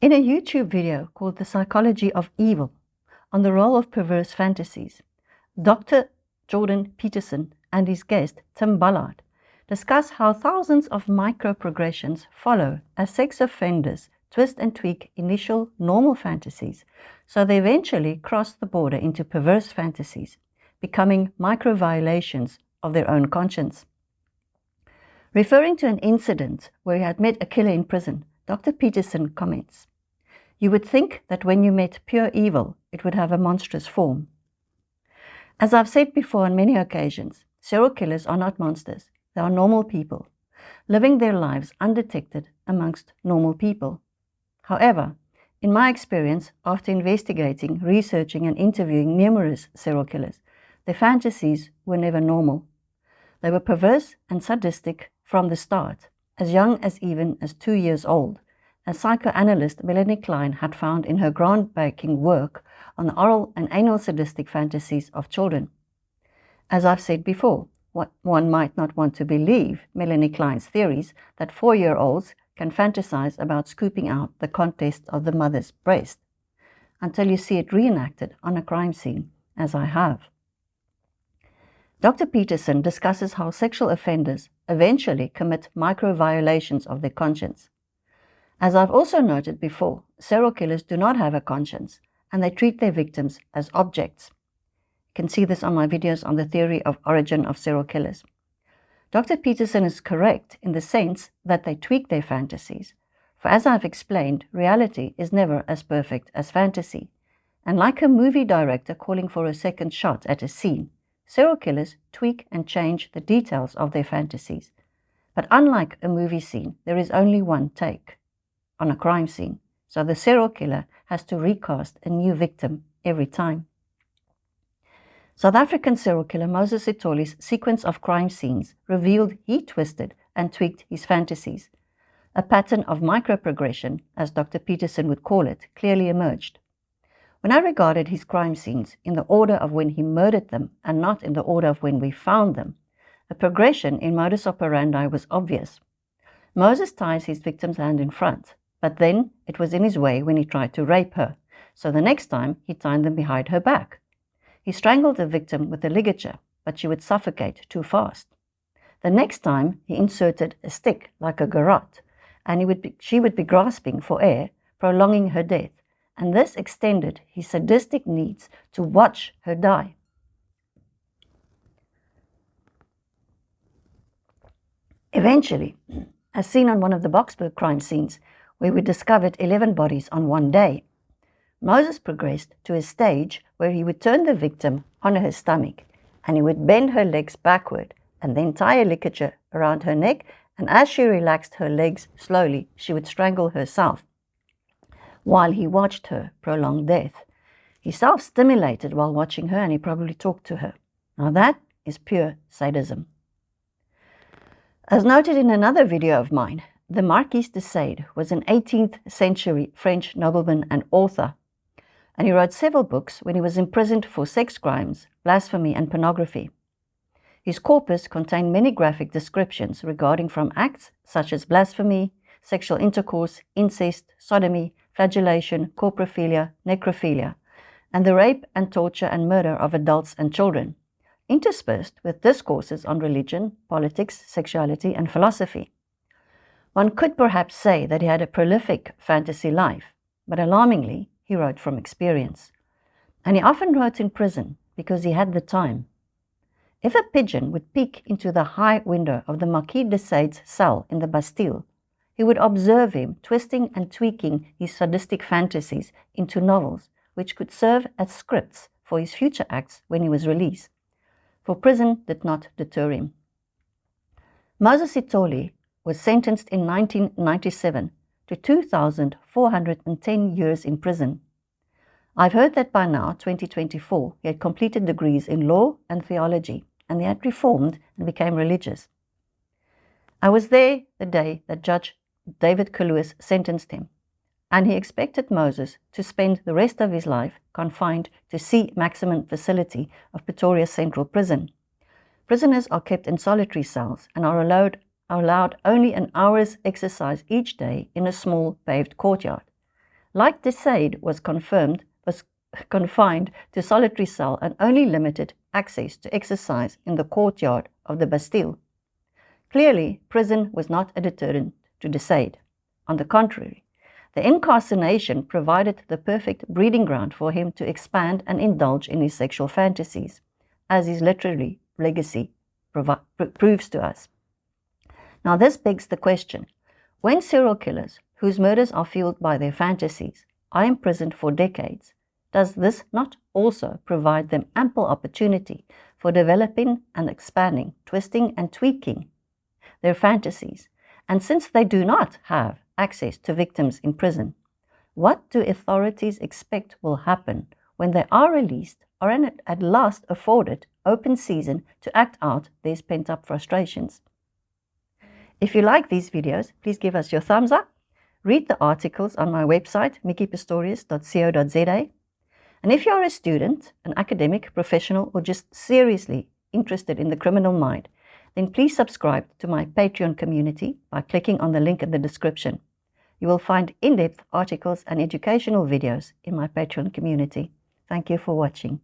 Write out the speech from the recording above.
In a YouTube video called The Psychology of Evil on the role of perverse fantasies, Dr. Jordan Peterson and his guest Tim Ballard discuss how thousands of microprogressions follow as sex offenders twist and tweak initial normal fantasies so they eventually cross the border into perverse fantasies, becoming micro-violations of their own conscience. Referring to an incident where he had met a killer in prison, Dr. Peterson comments, "You would think that when you met pure evil, it would have a monstrous form." As I've said before on many occasions, serial killers are not monsters. They are normal people, living their lives undetected amongst normal people. However, in my experience, after investigating, researching, and interviewing numerous serial killers, their fantasies were never normal. They were perverse and sadistic from the start, as young as even as 2 years old, as psychoanalyst Melanie Klein had found in her groundbreaking work on the oral and anal sadistic fantasies of children. As I've said before, one might not want to believe Melanie Klein's theories that 4-year-olds can fantasize about scooping out the contents of the mother's breast, until you see it reenacted on a crime scene, as I have. Dr. Peterson discusses how sexual offenders eventually commit micro-violations of their conscience. As I've also noted before, serial killers do not have a conscience, and they treat their victims as objects. You can see this on my videos on the theory of origin of serial killers. Dr. Peterson is correct in the sense that they tweak their fantasies, for as I've explained, reality is never as perfect as fantasy, and like a movie director calling for a second shot at a scene, serial killers tweak and change the details of their fantasies. But unlike a movie scene, there is only one take on a crime scene, so the serial killer has to recast a new victim every time. South African serial killer Moses Sitholi's sequence of crime scenes revealed he twisted and tweaked his fantasies. A pattern of microprogression, as Dr. Peterson would call it, clearly emerged. When I regarded his crime scenes in the order of when he murdered them and not in the order of when we found them, the progression in modus operandi was obvious. Moses ties his victim's hand in front, but then it was in his way when he tried to rape her, so the next time he tied them behind her back. He strangled the victim with a ligature, but she would suffocate too fast. The next time he inserted a stick like a garrote, and she would be grasping for air, prolonging her death, and this extended his sadistic needs to watch her die. Eventually, as seen on one of the Boksburg crime scenes, where we discovered 11 bodies on one day, Moses progressed to a stage where he would turn the victim on her stomach, and he would bend her legs backward and then tie a ligature around her neck, and as she relaxed her legs slowly, she would strangle herself, while he watched her prolong death. He self-stimulated while watching her, and he probably talked to her. Now that is pure sadism. As noted in another video of mine, the Marquis de Sade was an 18th century French nobleman and author, and he wrote several books when he was imprisoned for sex crimes, blasphemy, and pornography. His corpus contained many graphic descriptions regarding from acts such as blasphemy, sexual intercourse, incest, sodomy, flagellation, coprophilia, necrophilia, and the rape and torture and murder of adults and children, interspersed with discourses on religion, politics, sexuality, and philosophy. One could perhaps say that he had a prolific fantasy life, but alarmingly, he wrote from experience. And he often wrote in prison because he had the time. If a pigeon would peek into the high window of the Marquis de Sade's cell in the Bastille, he would observe him twisting and tweaking his sadistic fantasies into novels, which could serve as scripts for his future acts when he was released. For prison did not deter him. Moses Sitholi was sentenced in 1997 to 2,410 years in prison. I've heard that by now, 2024, he had completed degrees in law and theology, and he had reformed and became religious. I was there the day that Judge David Kaluas sentenced him, and he expected Moses to spend the rest of his life confined to C maximum facility of Pretoria Central Prison. Prisoners are kept in solitary cells and are allowed only an hour's exercise each day in a small paved courtyard. Like Deade, was confined to solitary cell and only limited access to exercise in the courtyard of the Bastille. Clearly, prison was not a deterrent to Deade. On the contrary, the incarceration provided the perfect breeding ground for him to expand and indulge in his sexual fantasies, as his literary legacy proves to us. Now, this begs the question, when serial killers, whose murders are fueled by their fantasies, are imprisoned for decades, does this not also provide them ample opportunity for developing and expanding, twisting and tweaking their fantasies? And since they do not have access to victims in prison, what do authorities expect will happen when they are released or at last afforded open season to act out their pent-up frustrations? If you like these videos, please give us your thumbs up. Read the articles on my website, mickipistorius.co.za. And if you're a student, an academic, professional, or just seriously interested in the criminal mind, then please subscribe to my Patreon community by clicking on the link in the description. You will find in-depth articles and educational videos in my Patreon community. Thank you for watching.